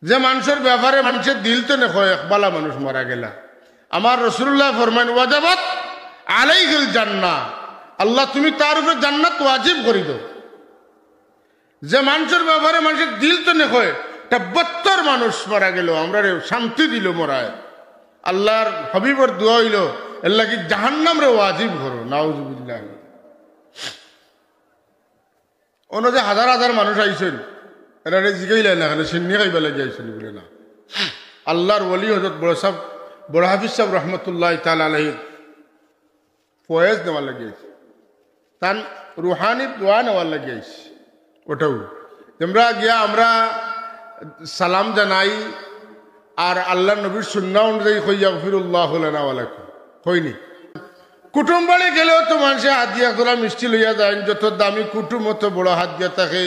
যে মানুষের ব্যাপারে মানুষের দিল তো নেখো একবালা মানুষ মারা গেলা আমার রাসূলুল্লাহ ফরমান ওয়াজাবাত আলাইহিল জান্নাহ আল্লাহ তুমি তার উপরে জান্নাত ওয়াজিব করে দাও যে মানুষের ব্যাপারে মানুষের দিল তো নেখো 72 মানুষ মারা গেল আমরা শান্তি দিল মরায় আল্লাহর হাবিবের দোয়া হইল আল্লাহ কি জাহান্নাম রে ওয়াজিব করো নাউজুবিল্লাহ অন্য যে হাজার হাজার মানুষ আইছেন এরা জিগাইলেন না কেন সিন্নি খাইবা লাগে আইছেন বলে না আল্লাহর ওলি হযরত বড় হাফিজ সাহেব রহমতুল্লাহ তাআলা আলাইহি ফয়েজ দেওয়ার লাগিয়েছে তান রুহানি দোয়া নেওয়ার লাগিয়েছে ওটাও আমরা গিয়া আমরা সালাম জানাই আর আল্লাহ নবীর সুন্নাহ অনুযায়ী কইয়া গফিরুল্লাহু লানা ওয়া লাকুম কইনি কুটুম বাড়ি গেলেও তো মানুষে হাত দিয়া তোরা মিষ্টি লইয়া যায় যত দামি কুটুম অত বড় হাত দিয়া থাকে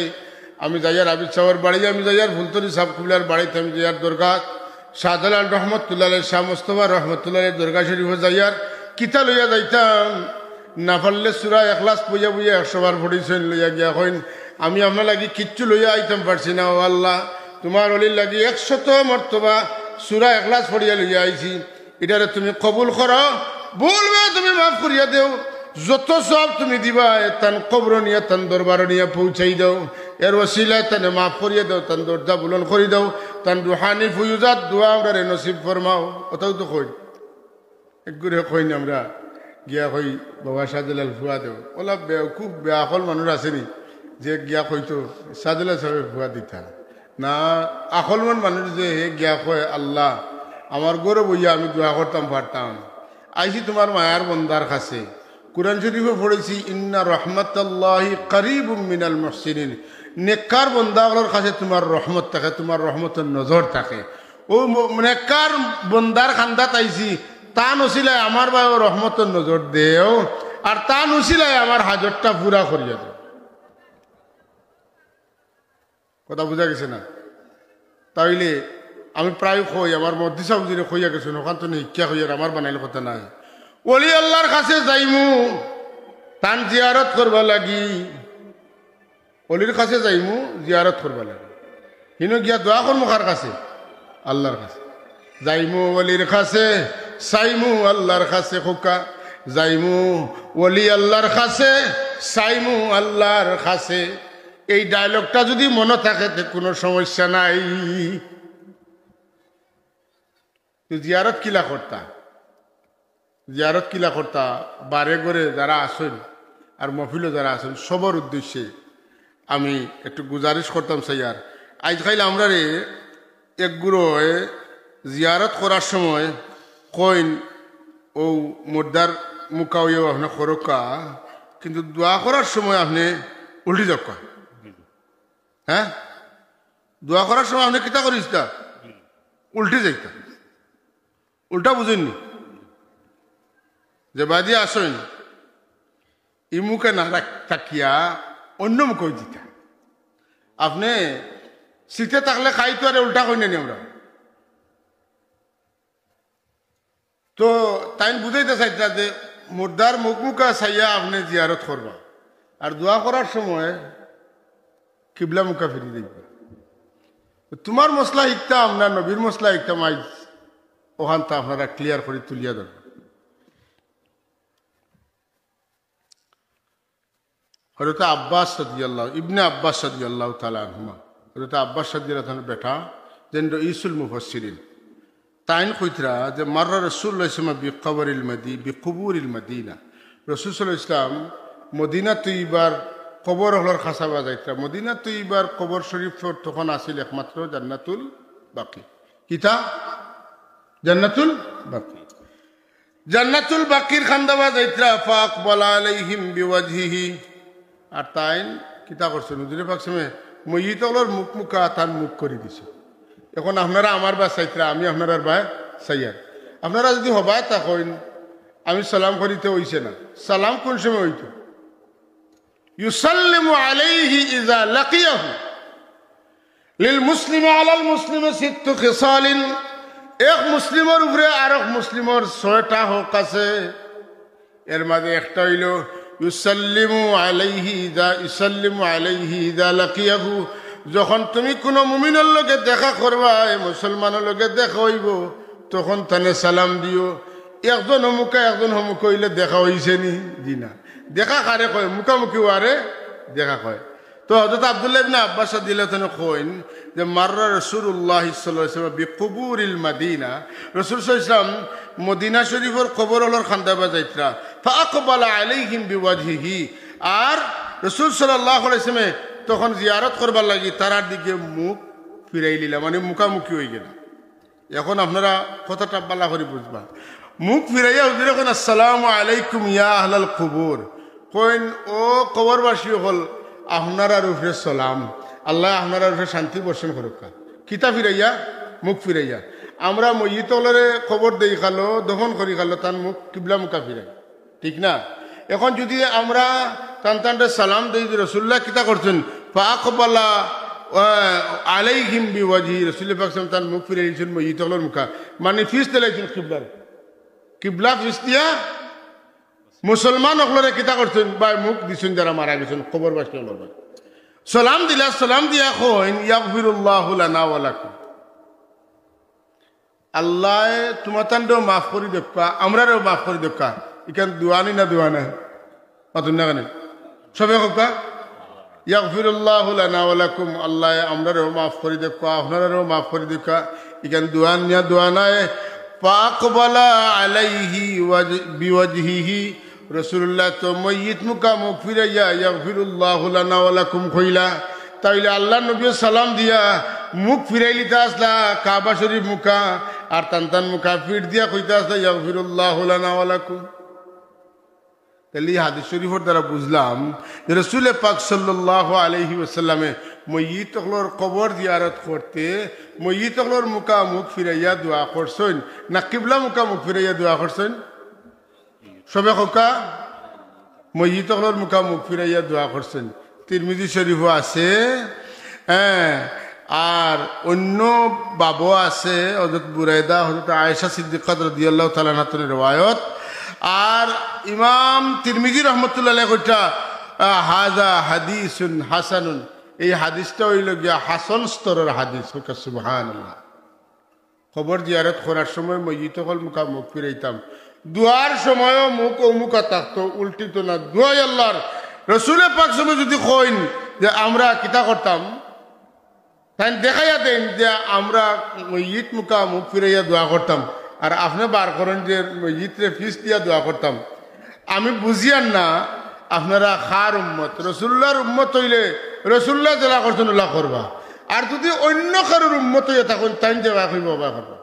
আমি যাইয়ার আবিদ সাহেবের বাড়ি আমি যাইয়ার ফুলতরি সাহেব কুবলার বাড়িতে আমি যাইয়ার দরগা শাহজালাল রহমতুল্লাহ শাহ মুস্তফা রহমতুল্লাহ দরগা শরীফ যাইয়ার কিতা লইয়া যাইতাম না পারলে সূরা ইখলাস বইয়া বইয়া 100 বার পড়িছেন লইয়া গিয়া কইন আমি আপনার লাগি কিচ্ছু লইয়া আইতাম পারছি না ও আল্লাহ তোমার অলির লাগি 100 মর্তবা সূরা ইখলাস পড়িয়া লইয়া আইছি এটারে তুমি কবুল করো বলবে তুমি মাফ করিয়া দেও যত সব তুমি দিবা তান কবর নিয়ে তান দরবার নিয়ে পৌঁছাই দাও এর ওসিলায় তানে মাফ করিয়া দাও তান দরজা বুলন করি দাও তান রুহানি ফুয়ুজাত দোয়া আমরা নসিব ফরমাও ওটাও তো কই একগুরে কইনি আমরা গিয়া কই বাবা শাহজালাল ফুয়া দেও ওলা খুব বেআকল মানুষ আসেনি যে গিয়া কইতো শাহজালাল সাহেব ফুয়া দিতা না আকলমান মানুষ যে হে গিয়া কয় আল্লাহ আমার গৌরব বইয়া আমি দোয়া করতাম পারতাম আইছি তোমার মায়ার বন্দার কাছে কুরআন শরীফে পড়েছি ইন্না রাহমাতাল্লাহি করিবুম মিনাল মুহসিনিন নেককার বন্দাগুলোর কাছে তোমার রহমত থাকে তোমার রহমতের নজর থাকে ও নেককার বন্দার খান্দাত আইছি তা নসিলায় আমার ভাই রহমতের নজর দেও আর তা নসিলায় আমার হাজতটা পুরা করিয়া দেও কথা বুঝা গেছে না তাইলে আমি প্রায় কই আমার মধ্যে সাউজিরে কইয়া গেছেন ওখান তো শিক্ষা কইয়ার আমার বানাইলে কথা নাই ওলি আল্লাহর কাছে যাইমু তান জিয়ারত করবা লাগি অলির কাছে যাইমু জিয়ারত করবা লাগি হিনো গিয়া দোয়া করমু কার কাছে আল্লাহর কাছে যাইমু অলির কাছে সাইমু আল্লাহর কাছে খোকা যাইমু ওলি আল্লাহর কাছে সাইমু আল্লাহর কাছে এই ডায়লগটা যদি মনে থাকে তো কোনো সমস্যা নাই তো জিয়ারত কিলা করতা বারে ঘরে যারা আসেন আর মহফিলও যারা আসেন সবার উদ্দেশ্যে আমি একটু গুজারিশ করতাম সাইয়ার আজকাল আমরা রে একগুলো জিয়ারত করার সময় কইন ও মুর্দার মুকাও আপনি খরকা কিন্তু দোয়া করার সময় আপনি উল্টি যাক হ্যাঁ দোয়া করার সময় আপনি কিতা করিস তা উল্টে যাইতা উল্টা বুঝেননি যে বাদি আসেন ই মুখে না থাকিয়া অন্য মুখে দিতা আপনি শীতে থাকলে খাই তো আরে উল্টা কই নি আমরা তো তাই বুঝাইতে চাইতা যে মুর্দার মুখ মুখা চাইয়া আপনি জিয়ারত করবা আর দোয়া করার সময় কিবলা মুখা ফিরি দেখবা তোমার মশলা শিখতাম না নবীর মশলা শিখতাম আজ ওখানটা আপনারা ক্লিয়ার করে তুলিয়া দেন হযরত আব্বাস রাদিয়াল্লাহু ইবনে আব্বাস রাদিয়াল্লাহু তাআলা আনহুমা হযরত আব্বাস রাদিয়াল্লাহু বেটা যেন রঈসুল মুফাসসিরিন তাইন কইতরা যে মাররা রাসূলুল্লাহ সাল্লাল্লাহু আলাইহি ওয়াসাল্লাম বিকুবুরিল মদিনা রাসূল সাল্লাল্লাহু আলাইহি ওয়াসাল্লাম মদিনা তৈয়বার কবর হলর খাসাবা যাইতরা মদিনা তৈয়বার কবর শরীফ তখন আছিল একমাত্র জান্নাতুল বাকি কিতা জান্নাতুল বাকির খান্দাবা যাইতরা ফাকবালা আলাইহিম বিওয়াজহিহি আর তাইন কিতা করছেন হুজুরে পাক সামনে মইয়িতগুলোর মুখ মুখা তার মুখ করে দিছে এখন আপনারা আমার বা চাইতরা আমি আপনার বা চাইয়ার আপনারা যদি হবায় তা কইন আমি সালাম করিতে হইছে না সালাম কোন সময় হইতো ইউসাল্লিমু আলাইহি ইযা লাকিয়াহু লিল মুসলিমি আলাল মুসলিমি সিত্তু খিসালিন এক মুসলিমের উপরে আর এক মুসলিমের 6টা হক আছে এর মাঝে একটা হইল ইউসাল্লিমু আলাইহি ইযা লাকিয়াহু যখন তুমি কোনো মুমিনের লগে দেখা করবা মুসলমানের লগে দেখা হইব তখন তানে সালাম দিও একজন হমুকা একজন হমুক হইলে দেখা হইছে নি জি না দেখা কারে কয় মুখামুখি ওয়ারে দেখা কয় তো হযরত আব্দুল্লাহ ইবনে আব্বাস রাদিয়াল্লাহু তাআলা কইন যে মাররা রাসূলুল্লাহ সাল্লাল্লাহু আলাইহি ওয়াসাল্লাম বিকুবুরিল মদিনা রাসূল সাল্লাল্লাহু আলাইহি ওয়াসাল্লাম মদিনা শরীফের কবর হলর খান্দাবা যাইতরা ফাআকবালা আলাইহিম বিওয়াজহিহি আর রাসূল সাল্লাল্লাহু আলাইহি ওয়াসাল্লাম তখন জিয়ারত করবার লাগি তারার দিকে মুখ ফিরাই লিলা মানে মুখামুখি হয়ে গেল এখন আপনারা কথাটা বালা করে বুঝবা মুখ ফিরাইয়া হুজুর এখন আসসালামু আলাইকুম ইয়া আহলাল কুবুর কইন ও কবরবাসী হল আপনারা রূপে সালাম আল্লাহ আপনারা রূপে শান্তি বর্ষণ করুক কিতা ফিরাইয়া মুখ ফিরাইয়া আমরা মইতলরে খবর দেই খালো দফন করি খালো তার মুখ কিবলা মুখা ফিরাই ঠিক না এখন যদি আমরা টানটানটা সালাম দেই রাসূলুল্লাহ কিতা করছেন ফাআকবালা আলাইহিম বিওয়াজহি রাসূল পাক সাল্লাল্লাহু তার মুখ ফিরাইছেন মইতলর মুখা মানে ফিস দিলাইছেন কিবলার কিবলা ফিস দিয়া মুসলমান হলরে কিতা করছেন বা মুখ দিছেন যারা মারা গেছেন কবরবাসী হলর সালাম দিলা সালাম দিয়া কইন ইয়াগফিরুল্লাহু লানা ওয়া লাকুম আল্লাহ তোমাতানও মাফ করে দেখা আমরাও মাফ করে দেখা ইকান দুয়ানি না দুয়ানা মাতুন না কেন সবে হোক ইয়াগফিরুল্লাহু লানা ওয়া লাকুম আল্লাহ আমরাও মাফ করে দেখা আপনারাও মাফ করে দেখা ইকান দুয়ান না দুয়ানায় ফাকবালা আলাইহি বিওয়াজহিহি রাসূলুল্লাহ তো মইয়িত মুকা মুখ ফিরাইয়া ইয়াগফিরুল্লাহু লানা ওয়া লাকুম কইলা তাইলে আল্লাহ নবী সালাম দিয়া মুখ ফিরাইলি আসলা কাবা শরীফ মুখা আর টান মুখা ফির দিয়া কইতে আসলা ইয়াগফিরুল্লাহু লানা ওয়া লাকুম তাহলে হাদিস শরীফের দ্বারা বুঝলাম যে রাসূল পাক সাল্লাল্লাহু আলাইহি ওয়াসাল্লামে মইয়িত হলর কবর জিয়ারত করতে মইয়িত হলর মুখা মুখ ফিরাইয়া দোয়া করছেন না কিবলা মুখা মুখ ফিরাইয়া দোয়া করছেন সবে হোকা মইয়িত হলর মুখা মুখ ফিরাইয়া দোয়া করছেন তিরমিজি শরীফও আছে হ্যাঁ আর অন্য বাবু আছে হযরত বুরাইদা হযরত আয়েশা সিদ্দিকা রাদিয়াল্লাহু তাআলা আনহার riwayat আর ইমাম তিরমিজি রাহমাতুল্লাহ আলাইহি কইটা হাযা হাদিসুন হাসানুন এই হাদিসটা হইল গিয়া হাসান স্তরের হাদিস কইতা সুবহানাল্লাহ খবর জিয়ারত করার সময় মইয়িত হল মুখা মুখ ফিরাইতাম দুয়ার সময়ও মুখ ও মুখা থাকতো উল্টিত না দুয়াই আল্লাহর রাসূল পাক সময় যদি কইন যে আমরা কিতা করতাম তাই দেখাইয়া দেন যে আমরা মইয়িত মুখা মুখ ফিরাইয়া দোয়া করতাম আর আপনি বার করেন যে মইয়িতরে ফিস দিয়া দোয়া করতাম আমি বুঝিয়ান না আপনারা খার উম্মত রাসূলুল্লাহর উম্মত হইলে রাসূলুল্লাহ যারা করছেন ওলা করবা আর যদি অন্য কারোর উম্মত হইয়া থাকুন তাই যাওয়া কইব বা করবা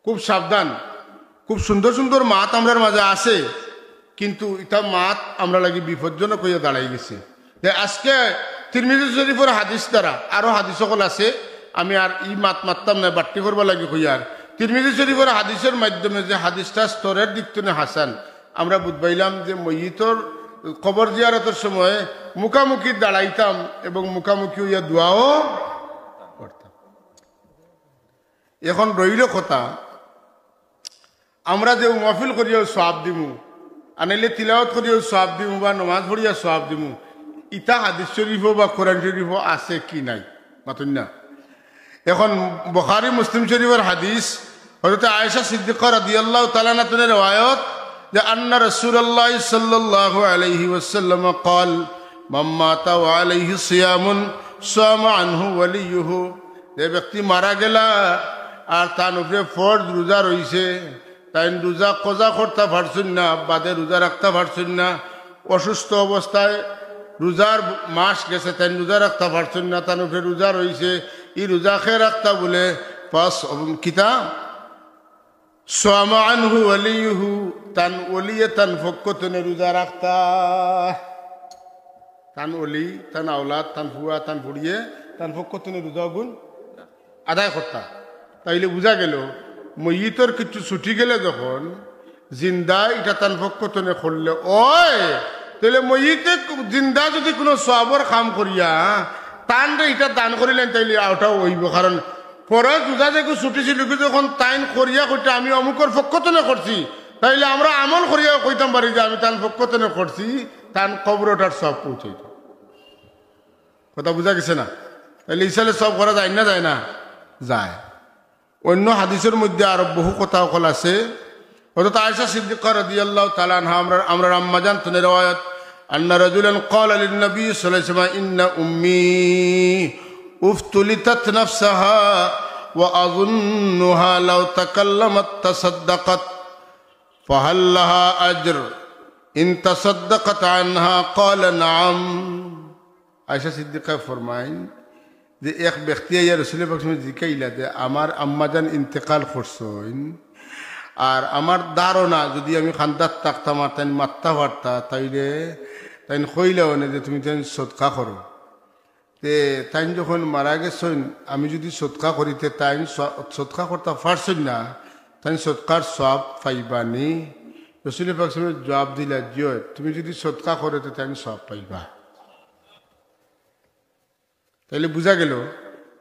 খুব সাবধান খুব সুন্দর সুন্দর মাত আমরার মাঝে আছে কিন্তু এটা মাত আমরা লাগি বিপজ্জনক হইয়া দাঁড়াই গেছে যে আজকে তিরমিজি শরীফের হাদিস দ্বারা আরো হাদিস সকল আছে আমি আর ই মাত মারতাম না বাট্টি করবা লাগি কইয়ার তিরমিজি শরীফের হাদিসের মাধ্যমে যে হাদিসটা স্তরের দিক থেকে হাসান আমরা বুঝবাইলাম যে মইয়িতর কবর জিয়ারতের সময় মুখামুখি দাঁড়াইতাম এবং মুখামুখি হইয়া দোয়াও করতাম এখন রইল কথা আমরা যে মাহফিল করিয়া সওয়াব দিমু আনাইলে তিলাওয়াত করিয়া সওয়াব দিমু বা নামাজ পড়িয়া সওয়াব দিমু ইতা হাদিস শরীফ বা কোরআন শরীফ আছে কি নাই মাতুন না এখন বুখারী মুসলিম শরীফের হাদিস হযরত আয়েশা সিদ্দিকা রাদিয়াল্লাহু তাআলা আনহার riwayat যে আন্না রাসূলুল্লাহ সাল্লাল্লাহু আলাইহি ওয়াসাল্লাম قال মান মাতা ওয়া আলাইহি সিয়ামুন সামা আনহু ওয়ালিয়ুহু যে ব্যক্তি মারা গেলা আর তার উপরে ফরজ রোজা রইছে তাই রোজা কজা করতে পারছেন না বাদে রোজা রাখতে পারছেন না অসুস্থ অবস্থায় রোজার মাস গেছে তাই রোজা রাখতে পারছেন না তার উপরে রোজা রইছে এই রোজা খেয়ে রাখতা বলে পাস কিতা সামা আনহু ওয়ালিয়ুহু তান ওলিয়ে তান ফক্কতনে রোজা রাখতা তান ওলি তান আওলাদ তান ফুয়া তান ফুড়িয়ে তান ফক্কতনে রোজা গুণ আদায় করতা তাইলে বুঝা গেল মইয়িতর কিছু ছুটি গেলে যখন জিন্দা এটা তান ফক্কতনে করলে ওই তাহলে মইয়িতে জিন্দা যদি কোনো সওয়াবের কাম করিয়া তান রে এটা দান করিলেন তাইলে ওটাও হইব কারণ ফরজ রোজা যে ছুটি ছিল যখন তাইন করিয়া কইটা আমি অমুকর ফক্কতনে করছি তাইলে আমরা আমল করিয়া কইতাম পারি যে আমি তান ফক্কতনে করছি তান কবরটার সব পৌঁছাইত কথা বুঝা গেছে না? তাহলে ইসালে সব করা যায় না, যায় না? যায়। অন্য হাদিসের মধ্যে আরো বহু কথা কল আছে। হযরত আয়েশা সিদ্দিকা রাদিয়াল্লাহু তাআলা আনহা আমরা আম্মা জান থেকে riwayat আন্না রাজুলান ক্বালা লিন নবী সাল্লাল্লাহু আলাইহি ওয়াসাল্লাম ইন্না উম্মি উফতুলিতাত নাফসাহা ওয়া আযুন্নুহা লাউ তাকাল্লামাত তাসাদ্দাকাত ফাহাল লাহা আজর ইন তাসাদ্দাকাত আনহা ক্বালা নাআম। আয়েশা সিদ্দিকা ফরমায় যে এক ব্যক্তি ইয়া রাসূল পাক জিকাইলা যে আমার আম্মাজান ইন্তেকাল করছেন, আর আমার ধারণা যদি আমি খান্দাত থাকতাম আর তাই মাত্তা পারতা তাইলে তাই কইলাও না যে তুমি তাই সদকা করো। তে তাই যখন মারা গেছেন আমি যদি সদকা করিতে তাই সদকা করতে পারছেন না, তাই সদকার সব পাইবানি। রাসূল পাক জবাব দিলা যে তুমি যদি সদকা করতে তাই সব পাইবা। তাইলে বুঝা গেল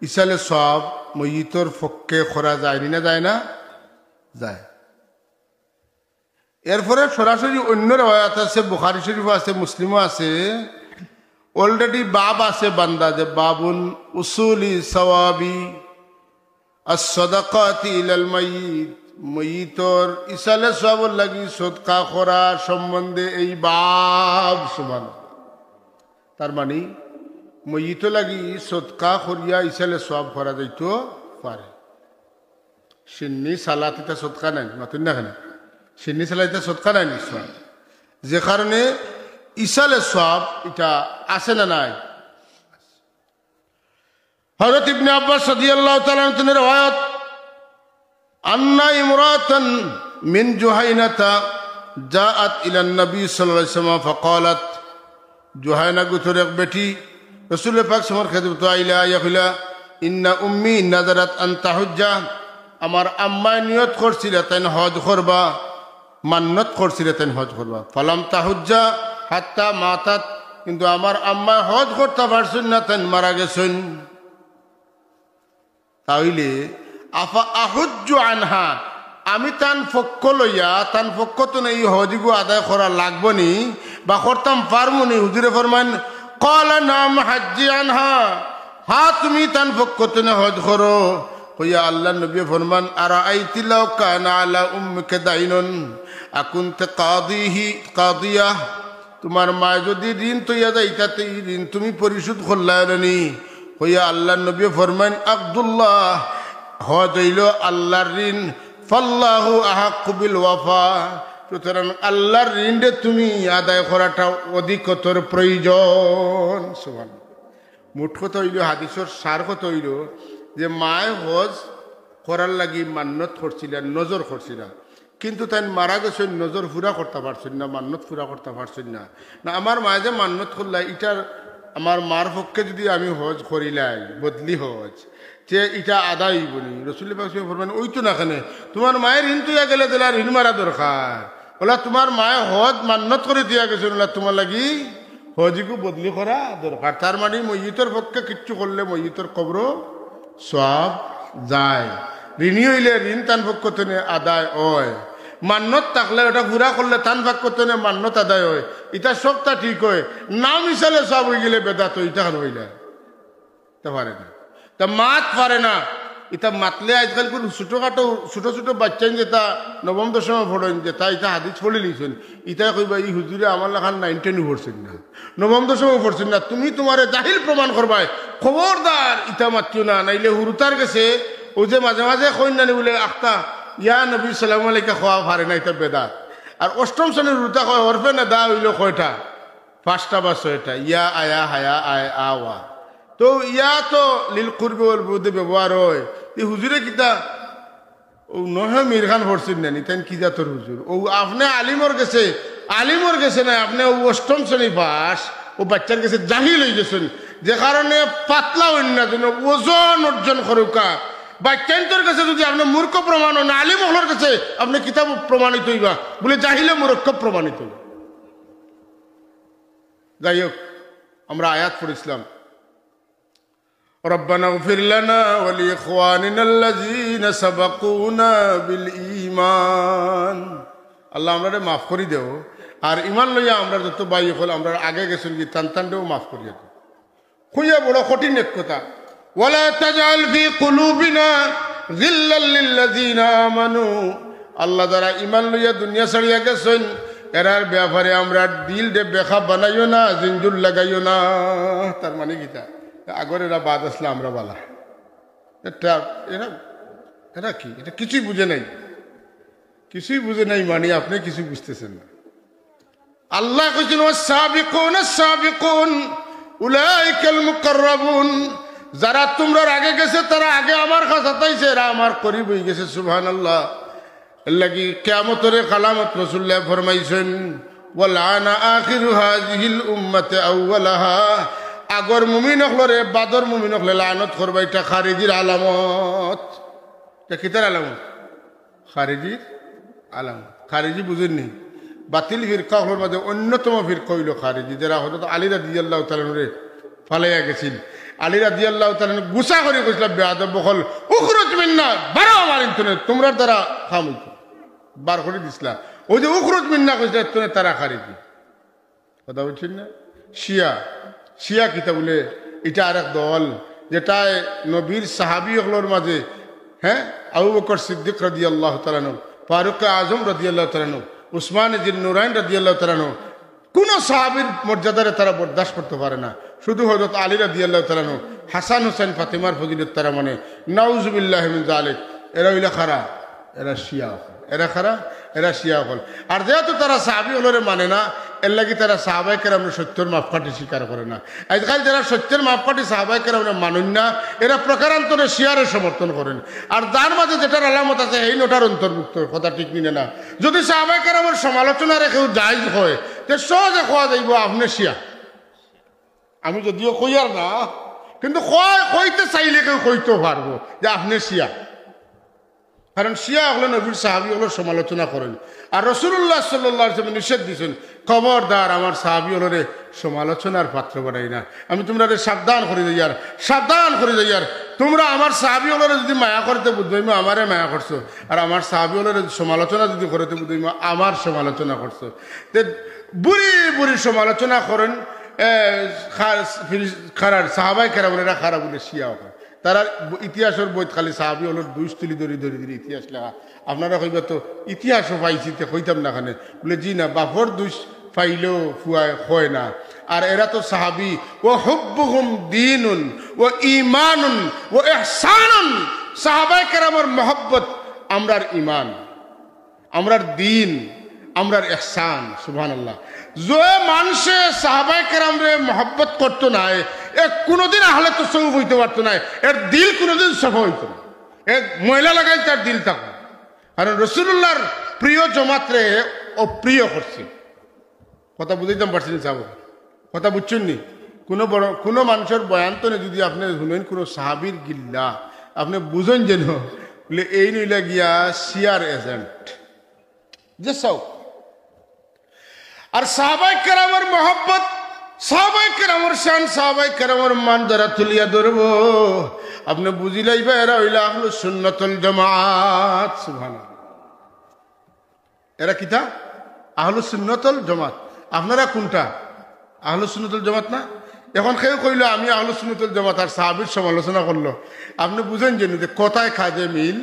ইসালে সব মইয়িতর পক্ষে করা যায় না, যায় না? যায়। এরপরে সরাসরি অন্য রায়াত আছে, বুখারী শরীফও আছে, মুসলিমও আছে। অলরেডি বাব আছে বান্দা যে বাবুল উসুলি সওয়াবি as-সাদাকাতি ইলাল মাইয়িত, মইয়িতর ইসালে সওয়াব লাগি সদকা করা সম্বন্ধে এই বাব। সুবহানাল্লাহ। তার মানে মইয়িত লাগি সদকা করিয়া ইসালে সওয়াব করা যাইতো পারে। সিন্নি সালাতিটা সদকা নাই, মাতুন না কেন? সিন্নি সালাতিটা সদকা নাই নিশ্চয়, যে কারণে ইসালে সওয়াব এটা আছে না নাই? হযরত ইবনে আব্বাস রাদিয়াল্লাহু তাআলা আনহু riwayat আন্না ইমরাতান মিন জুহাইনাতা জাআত ইলা নবী সাল্লাল্লাহু আলাইহি ওয়াসাল্লাম ফাকালাত, জুহাইনা গোত্রের এক বেটি রাসূল পাক সাল্লাল্লাহু আলাইহি ওয়াসাল্লাম আইলা ইয়াকুলা ইন্না উম্মি নাযারাত আন তাহুজ্জা, আমার আম্মা নিয়ত করছিল তাই হজ করবা, মান্নত করছিল তাই হজ করবা। ফালাম তাহুজ্জা হাত্তা মাতাত, কিন্তু আমার আম্মা হজ করতে পারছেন না, তাই মারা গেছেন। তাইলে আফা আহুজ্জু আনহা, আমি তান পক্ষ লইয়া তান পক্ষ তো এই হজগু আদায় করা লাগবো নি বা করতাম পারবো নি? হুজুরে ফরমান ক্বালা নাম হাজ্জি আনহা, হ্যাঁ তুমি তান পক্ষ তো হজ করো। হইয়া আল্লাহ নবী ফরমান আরাআইতি লাউ কানা আলা উম্মিকা দাইনুন আকুনতা কাদিয়া, তোমার মা যদি ঋণ তৈয়া যাইতাতে এই ঋণ তুমি পরিশোধ করলানি? হইয়া আল্লাহ নবী ফরমান আব্দুল্লাহ, হজ হইল আল্লাহর ঋণ, ফাল্লাহু আহাক্কু বিল ওয়াফা, সুতরাং আল্লাহর ঋণে তুমি আদায় করাটা অধিকতর প্রয়োজন। সুবহানাল্লাহ। মোট কথা হইল, হাদিসের সার কথা হইল যে মায় হজ করার লাগি মান্নত করছিলেন, নজর করছিলেন, কিন্তু তাই মারা গেছেন নজর পুরা করতে পারছেন না, মান্নত পুরা করতে পারছেন না। না আমার মায়ে যে মান্নত করলাই এটার আমার মার পক্ষে যদি আমি হজ করিলাই বদলি হজ, যে এটা আদায় হইবনি। রাসূল পাক ফরমান ওই তো না, কেন তোমার মায়ের ঋণ তুইয়া গেলে তাহলে আর ঋণ মারা দরকার। ওলা তোমার মায়ে হজ মান্নত করে দিয়া গেছেন, ওলা তোমার লাগি হজগু বদলি করা দরকার। তার মানে মইয়িতর পক্ষে কিচ্ছু করলে মইয়িতর কবরও সওয়াব যায়। ঋণী হইলে ঋণ তান পক্ষ থেকে আদায় হয়, মান্নত থাকলে ওটা পুরা করলে তান পক্ষ থেকে মান্নত আদায় হয়। এটা সবটা ঠিক হয়, নাম হিসাবে সব হয়ে গেলে বেদাত এটা হইলে তা পারে না, তা মাত পারে না। এটা মাতলে আজকাল কোন ছোটখাটো ছোট ছোট বাচ্চা যেটা নবম দশমে পড়েন যেটা এটা হাদিস পড়ে নিয়েছেন, ইটা কইবা এই হুজুরে আমার লেখান 9 10 পড়ছেন না, নবম দশমে পড়ছেন না, তুমি তোমারে জাহিল প্রমাণ করবাই, খবরদার ইটা মাতিও না। নাইলে হুরুতার গেছে ও যে মাঝে মাঝে কইনানি বলে আখতা ইয়া নবী সালাম আলাইকা খাওয়া পারে না, এটা বেদাত। আর অষ্টম শ্রেণীর হুরুতা কয় হরফে না দা হইল কয়টা? 5টা বা 6টা, ইয়া আয়া হায়া আয় আওয়া। তো ইয়া তো লিল কুরবে ওয়াল বুদে ব্যবহার হয়। এই হুজুরে কিতা ও নহে মির খান পড়ছেন না, তাই কি জাতর হুজুর? ও আপনি আলিমর গেছে না, আপনি ও অষ্টম শ্রেণী পাস, ও বাচ্চার কাছে জাহিল হয়ে গেছেন, যে কারণে পাতলা অন্য জন্য ওজন অর্জন করুকা। বাচ্চান্তর কাছে যদি আপনি মূর্খ প্রমাণ হন, আলিম হলোর কাছে আপনি কিতাব প্রমাণিত হইবা বলে জাহিলে মূর্খ প্রমাণিত হইবা। যাই হোক, আমরা আয়াত পড়েছিলাম ربنا اغفر لنا ولإخواننا الذين سبقونا بالإيمان, আল্লাহ আমরা মাফ করে দেও। আর ইমান লইয়া আমরা যত ভাই হল আমরা আগে গেছেন কি টানটানটাও মাফ করিয়া দেব। খুইয়া বড় কঠিন এক কথা ওয়ালা তাজাল ফি কুলুবিনা গিল্লাল লিল্লাযিনা আমানু আল্লাহ যারা ঈমান লইয়া দুনিয়া ছাড়িয়া গেছেন এরার ব্যাপারে আমরা দিল দে বেখা বানাইও না জিঞ্জুর লাগাইও না তার মানে কিটা আগর এরা বাদ আসলে আমরা বালা এটা এরা এরা কি এটা কিছুই বুঝে নাই কিছুই বুঝে নাই মানে আপনি কিছু বুঝতেছেন না আল্লাহ কইছেন ওয়াস-সাবিকুন আস-সাবিকুন উলাইকাল মুকাররাবুন যারা তোমরা আগে গেছে তারা আগে আমার কাছে তাইছে এরা আমার করিব হয়ে গেছে সুবহানাল্লাহ লাগি কিয়ামতের কালামত রাসূলুল্লাহ ফরমাইছেন ওয়ালানা আখিরু হাযিহিল উম্মতি আউওয়ালাহা আগর মুমিন হলরে বাদর মুমিন হলে লানত করবা এটা খারিজির আলামত এটা কিতার আলামত খারিজির আলামত খারিজি বুঝেননি বাতিল ফিরকা হলোর মধ্যে অন্যতম ফিরকা হইল খারিজি যারা হযরত আলী রাদিয়াল্লাহু তাআলা রে ফালাইয়া গেছিল আলী রাদিয়াল্লাহু তাআলা গুসা করে কইছিল বেয়াদব বকল উখরুজ মিন্না বারো আমার ইন্তনে তোমরা দ্বারা খামুত বার করে দিছলা ওই যে উখরুজ মিন্না কইছিল তোনে তারা খারিজি কথা বুঝছেন না শিয়া শিয়া কিতা বলে এটা আরেক দল যেটায় নবীর সাহাবী হলোর মাঝে হ্যাঁ আবু বকর সিদ্দিক রাদিয়াল্লাহু তাআলা ফারুক আজম রাদিয়াল্লাহু তাআলা উসমান জিন নুরাইন রাদিয়াল্লাহু তাআলা কোন সাহাবীর মর্যাদারে তারা বরদাস্ত করতে পারে না শুধু হযরত আলী রাদিয়াল্লাহু তাআলা হাসান হোসেন ফাতেমার ফজিলত তারা মানে নাউজুবিল্লাহি মিন যালিক এরা হইলা খারা এরা শিয়া এরা খারা এরা শিয়া হল আর যেহেতু তারা সাহাবী হলরে মানে না এর লাগি তারা সাহাবায়ে কেরামের সত্যের মাপকাঠি স্বীকার করে না আজকাল যারা সত্যের মাপকাঠি সাহাবায়ে কেরামের মানুন না এরা প্রকারান্তরে শিয়ারে সমর্থন করেন আর যার মাঝে যেটার আলামত আছে এই নোটার অন্তর্ভুক্ত কথা ঠিক নিনে না যদি সাহাবায়ে কেরামের সমালোচনা রেখেও জায়েজ হয় তে সহজে কোয়া যাইব আপনি শিয়া আমি যদিও কই আর না কিন্তু কইতে চাইলে কেউ কইতেও পারবো যে আপনি শিয়া কারণ শিয়া হলো নবীর সাহাবী হলো সমালোচনা করেন আর রাসূলুল্লাহ সাল্লাল্লাহু আলাইহি ওয়াসাল্লাম নিষেধ দিয়েছেন খবরদার আমার সাহাবী হলরে সমালোচনার পাত্র বানাই না আমি তোমরা সাবধান করে যাই আর সাবধান করে যাই আর তোমরা আমার সাহাবী হলরে যদি মায়া করতে বুঝবো আমারে মায়া করছো আর আমার সাহাবী হলরে সমালোচনা যদি করতে বুঝবো আমার সমালোচনা করছো তে বুড়ি বুড়ি সমালোচনা করেন খারার সাহাবায়ে কেরামেরা খারা বলে শিয়া হয় তারা ইতিহাসের বই খালি সাহাবী হলোর দুইশ তুলি ধরি ধরি ধরি ইতিহাস লেখা আপনারা কইবা তো ইতিহাসও পাইছি তে কইতাম না খানে বলে জি না বাপর দুইশ পাইলেও ফুয়ায় হয় না আর এরা তো সাহাবী ও হুব্বুহুম দীনুন ও ঈমানুন ও ইহসানুন সাহাবায়ে কেরামের মহব্বত আমরার ঈমান আমরার দ্বীন আমরার ইহসান সুবহানাল্লাহ যে মানুষে সাহাবায়ে কেরামরে মহব্বত করতো না এ কোনোদিন আহলে তাসাউফ হইতে পারতো না এর দিল কোনোদিন সাফা হইতো না এ ময়লা লাগাই তার দিল থাকতো কারণ রাসূলুল্লাহর প্রিয় জমাতরে অপ্রিয় করছে কথা বুঝাইতাম পারছেন সাহেব কথা বুঝছেন নি কোনো মানুষের বয়ান তো যদি আপনি শুনেন কোনো সাহাবীর গিল্লা আপনি বুঝেন যেন বলে এই নইলা গিয়া শিয়ার এজেন্ট যে সব আর সাহাবায়ে কেরামের মহব্বত সাহাবায়ে কেরামের শান সাহাবায়ে কেরামের মান দ্বারা তুলিয়া ধরবো আপনি বুঝি লাইবা এরা হইলা আহলুস সুন্নাতুল জামাত সুবহানাল্লাহ এরা কিতা আহলুস সুন্নাতুল জামাত আপনারা কোনটা আহলুস সুন্নাতুল জামাত না এখন কেউ কইলো আমি আহলুস সুন্নাতুল জামাত আর সাহাবীর সমালোচনা করলো আপনি বুঝেন যে কথায় কাজে মিল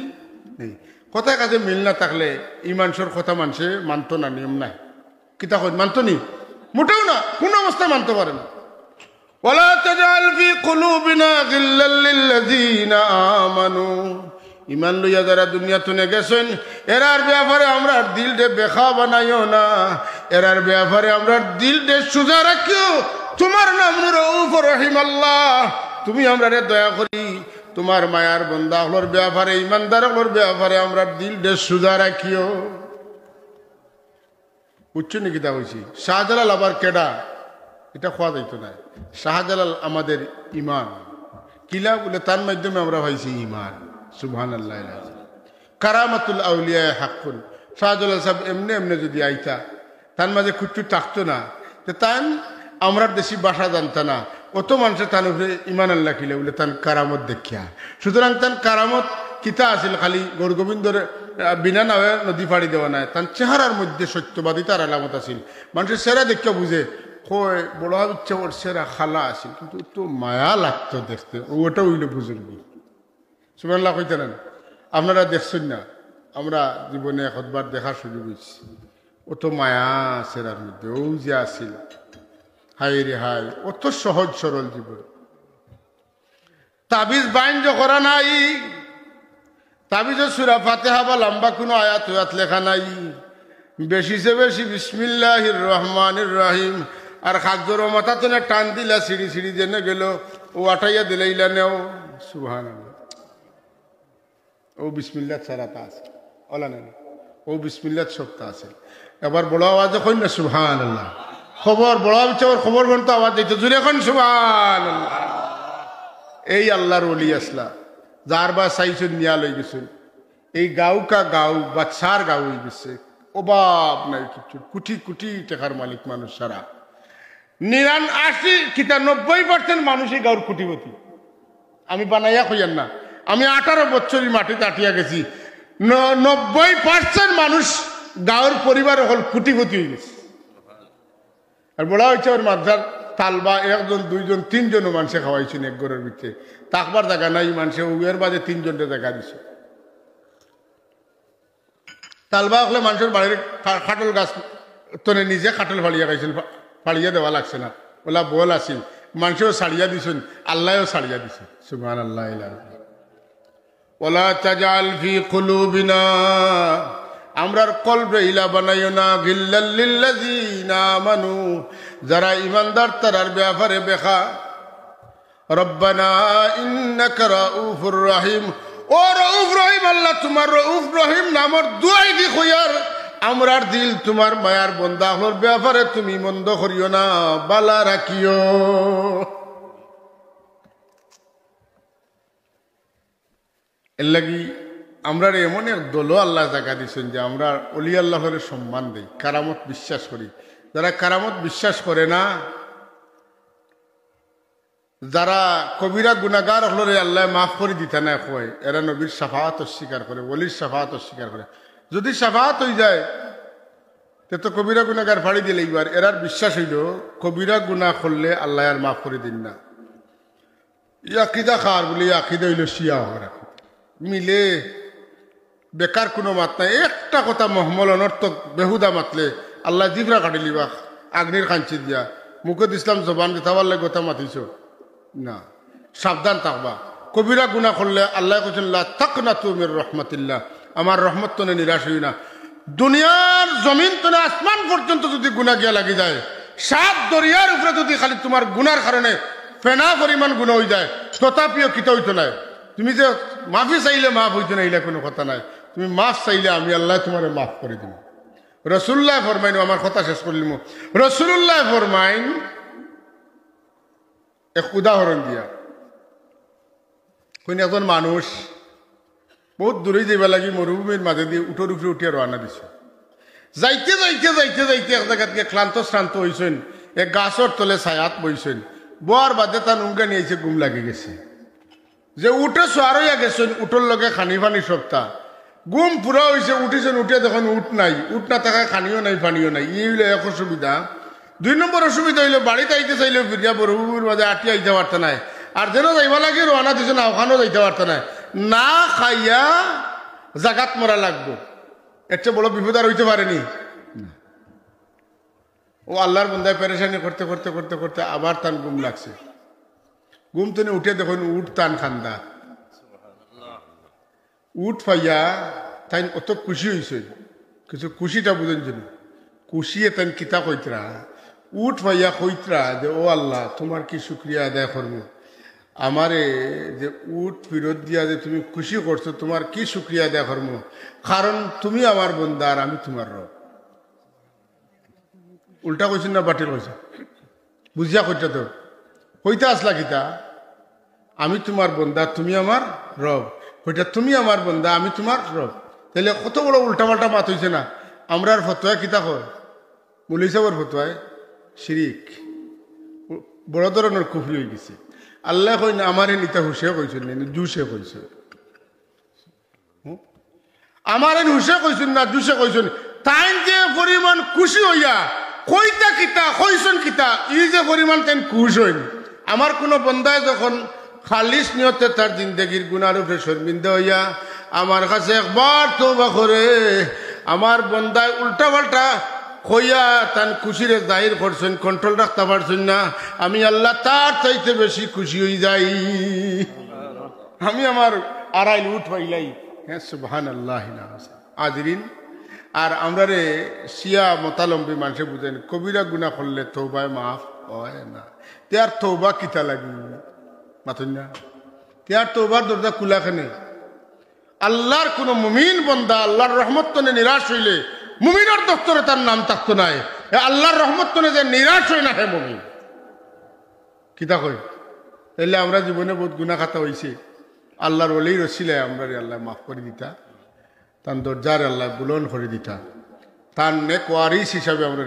নেই কথায় কাজে মিল না থাকলে ইমানসর কথা মানুষে মানতো না নিয়ম নাই কিতা কই মানতো নি মোটেও না কোন অবস্থায় মানতে পারে না ওয়ালা তাজাল ফি কুলুবিনা গিল্লাল লিল্লাযিনা আমানু ঈমান লইয়া যারা দুনিয়া তুনে গেছেন এরার ব্যাপারে আমরা দিল দে বেখা বানাইও না এরার ব্যাপারে আমরা দিল দে সুজা রাখিও তোমার নাম রউফ রহিম আল্লাহ তুমি আমরারে দয়া করি তোমার মায়ার বান্দা হলোর ব্যাপারে ঈমানদার হলোর ব্যাপারে আমরা দিল দে সুজা রাখিও উচ্চ নিকিতা হয়েছি শাহজালাল আবার কেডা এটা খোয়া যাইত না শাহজালাল আমাদের ইমান কিলা বলে তার মাধ্যমে আমরা পাইছি ইমান সুবহানাল্লাহ কারামাতুল আউলিয়া হাক্কুন শাহজালাল সাহেব এমনি এমনি যদি আইতা তার মাঝে খুঁটু থাকতো না তান আমরা দেশি ভাষা জানতা না অত মানুষের তার উপরে ইমান আল্লাহ কিলে বলে তার কারামত দেখিয়া সুতরাং তার কারামত কিতা আছিল খালি গৌর গোবিন্দর বিনা নামে নদী পাড়ি দেওয়া নাই তার চেহারার মধ্যে সত্যবাদিতার আলামত আছিল মানুষের সেরা দেখিয়া বুঝে কয় বড় ইচ্ছা করছে খালা আছে কিন্তু তো মায়া লাগতো দেখতে ওটা হইল বুজুর্গ সুবহানাল্লাহ কইতেন আপনারা দেখছেন না আমরা জীবনে একবার দেখার সুযোগ হয়েছি অত মায়া আছে তার মধ্যে ও যে আসিল হাই রে হাই অত সহজ সরল জীবন তাবিজ বাইন্ড করা নাই তাবিজের সূরা ফাতিহা বা লম্বা কোনো আয়াত লেখা নাই বেশি সে বেশি বিসমিল্লাহির রহমানির রহিম আর খাজর মাথা তো টান দিলা সিঁড়ি সিঁড়ি জেনে গেল ও আটাইয়া দিলাইলা নেও সুবহানাল্লাহ ও বিসমিল্লাহ ছাড়াটা আছে ওলা না ও বিসমিল্লাহ সবটা আছে এবার বড় আওয়াজে কই না সুবহানাল্লাহ খবর বড় বিচার খবর বলতো আওয়াজ দিতে জুড়ে এখন সুবহানাল্লাহ এই আল্লাহর ওলি আসলা যার বা চাইছেন নিয়া লই গেছেন এই গাঁও কা গাঁও বাচ্চার গাঁও হয়ে গেছে অভাব নাই কিছু কোটি কোটি টাকার মালিক মানুষ সারা 89-90% মানুষই গাঁর কোটিপতি আমি বানাইয়া কইয়ান না আমি 18 বছরই মাটিতে আটিয়া গেছি 90% মানুষ গাঁর পরিবার হল কোটিপতি হয়ে গেছে আর বলা হয়েছে ওর মাদ্রার তালবা 1 জন 2 জন 3 জনও মানুষে খাওয়াইছেন এক ঘরের ভিতরে তাকবার জায়গা নাই মানুষে উয়ের বাজে 3 জনের জায়গা দিছে তালবা হলে মানুষের বাড়ির খাটল গাছ তনে নিজে খাটল ফাড়িয়া খাইছিল ফাড়িয়া দেওয়া লাগছে না ওলা বল আসিল মানুষেও ছাড়িয়া দিছেন আল্লাহও ছাড়িয়া দিছে সুবহানাল্লাহ ওয়ালা তাজাল ফি কুলুবিনা আমরার কলবে ইলা বানাইও না গিল্লাল লিল্লাযিনা আমানু যারা ঈমানদার তারার ব্যাপারে বেখা রব্বানা ইন্নাকা রাউফুর রহিম ও রউফ রহিম আল্লাহ তোমার রউফ রহিম নামর দুআই দি কইয়ার আমরার দিল তোমার মায়ার বন্দা হর ব্যাপারে তুমি মন্দ করিও না বালা রাখিও এর লাগি আমরা এমন এক দল আল্লাহ জায়গা দিয়েছেন যে আমরা অলি আল্লাহর সম্মান দেই কারামত বিশ্বাস করি যারা কারামত বিশ্বাস করে না যারা কবিরা গুনাহগার হলরে আল্লাহ মাফ করে দিতে না কয় এরা নবীর শাফাআত অস্বীকার করে ওলির শাফাআত অস্বীকার করে যদি শাফাআত হয়ে যায় তে তো কবিরা গুনাহগার ফাড়ি দিলে এইবার এরার বিশ্বাস হইল কবিরা গুনাহ করলে আল্লাহ আর মাফ করে দিন না ইয়াকিদা খার বলে ইয়াকিদা হইল শিয়া হরা মিলে বেকার কোনো মাত নাই একটা কথা মহমল অনর্থক বেহুদা মাতলে আল্লাহ জিবরা কাটি লিবা আগ্নির খাঞ্চি দিয়া মুখত ইসলাম জবান দিতাবার লাগে কথা মাতিছ না সাবধান থাকবা কবিরা গুনাহ করলে আল্লাহ কইছেন লা তাকনাতু মির রাহমাতিল্লাহ আমার রহমত তনে নিরাশ হই না দুনিয়ার জমিন তনে আসমান পর্যন্ত যদি গুনাহ গিয়া লাগি যায় 7 দরিয়ার উপরে যদি খালি তোমার গুনার কারণে ফেনা পরিমাণ গুনাহ হই যায় তথাপিও কিতা হইতো না তুমি যে মাফি চাইলে মাফ হইতো না এইলা কোনো কথা নাই তুমি মাফ চাইলে আমি আল্লাহ তোমারে মাফ করে দিব রাসূলুল্লাহ ফরমাইন আমার কথা শেষ করলিম রাসূলুল্লাহ ফরমাইন এক উদাহরণ দিয়া কোন একজন মানুষ বহুত দূরে যাইবা লাগি মরুভূমির মাঝে দিয়ে উঠোর উপরে উঠিয়া রওনা দিছে যাইতে যাইতে যাইতে যাইতে এক জায়গা থেকে ক্লান্ত শ্রান্ত হইছেন এক গাছর তলে ছায়াত বইছেন বোয়ার বাদে তার উঙ্গা নিয়েছে ঘুম লাগি গেছে যে উঠে সোয়ার হইয়া গেছেন উঠোর লগে খানি ফানি সপ্তাহ ঘুম পুরা হয়েছে উঠিছেন উঠে দেখুন উঠ নাই উঠ না থাকায় খানিও নাই ফানিও নাই এই হইলে এক অসুবিধা 2 নম্বর অসুবিধা হইলো বাড়িতে আইতে চাইলেও ফিরিয়া মরুভূমির মাঝে আটি আইতে পারতে নাই আর যেন যাইবা লাগে রওনা দিছে না ওখানেও যাইতে পারতে নাই না খাইয়া জাগাত মরা লাগবো এর চেয়ে বড় বিপদ আর হইতে পারেনি ও আল্লাহর বন্দায় পেরেশানি করতে করতে করতে করতে আবার তান ঘুম লাগছে ঘুম থেকে উঠে দেখুন উঠ টান খান্দা উঠ পাইয়া তাই অত খুশি হয়েছে কিছু খুশিটা বুঝেন জন্য খুশিয়ে তাই কিতা কইতরা উঠ পাইয়া কইতরা যে ও আল্লাহ তোমার কি শুক্রিয়া আদায় করবো আমারে যে উঠ ফিরত দিয়া যে তুমি খুশি করছো তোমার কি শুক্রিয়া আদায় করবো কারণ তুমি আমার বন্দা আর আমি তোমার রব উল্টা কইছেন না বাটিল কইছে বুঝিয়া কইটা তো কইতা আসলা কিতা আমি তোমার বন্দা তুমি আমার রব কইটা তুমি আমার বন্দা আমি তোমার রব তাহলে কত বড় উল্টা পাল্টা মাত হইছে না আমরার ফতোয়া কিতা কয় মুলি সাহেবের ফতোয়ায় শিরিক বড় ধরনের কুফরি হয়ে গেছে আল্লাহ কই না আমারে নিতা হুসে কইছেন না জুসে কইছে আমারে হুসে কইছেন না জুসে কইছেন তাই যে পরিমাণ খুশি হইয়া কইতা কিতা কইসন কিতা ই যে পরিমাণ তেন খুশ হইন আমার কোনো বন্দায় যখন খালিস নিয়তে তার জিন্দগির গুনার উপরে শর্মিন্দা হইয়া আমার কাছে একবার তওবা করে আমার বন্দায় উল্টা পাল্টা কইয়া তান খুশিরে জাহির করছেন কন্ট্রোল রাখতে পারছেন না আমি আল্লাহ তার চাইতে বেশি খুশি হয়ে যাই আমি আমার আড়াইল উঠ পাইলাই হ্যাঁ সুবহানাল্লাহ আজরিন আর আমরা রে শিয়া মতালম্বী মানুষে বুঝেন কবিরা গুনাহ করলে তওবায় মাফ হয় না তার তওবা কিতা লাগি মাতুন না তার তওবার দরজা খোলা কেনে আল্লাহর কোন মুমিন বান্দা আল্লাহর রহমত তনে নিরাশ হইলে মুমিনের দপ্তরে তার নাম থাকতো নাই আল্লাহর রহমত তনে যে নিরাশ হয় না হে মুমিন কিতা কই তাইলে আমরা জীবনে বহুত গুনাহ খাতা হইছে আল্লাহর ওলির ওসিলায় আমরা আল্লাহ মাফ করে দিতা তার দরজার আল্লাহ বুলন করে দিতা তার নেক ওয়ারিস হিসাবে আমরা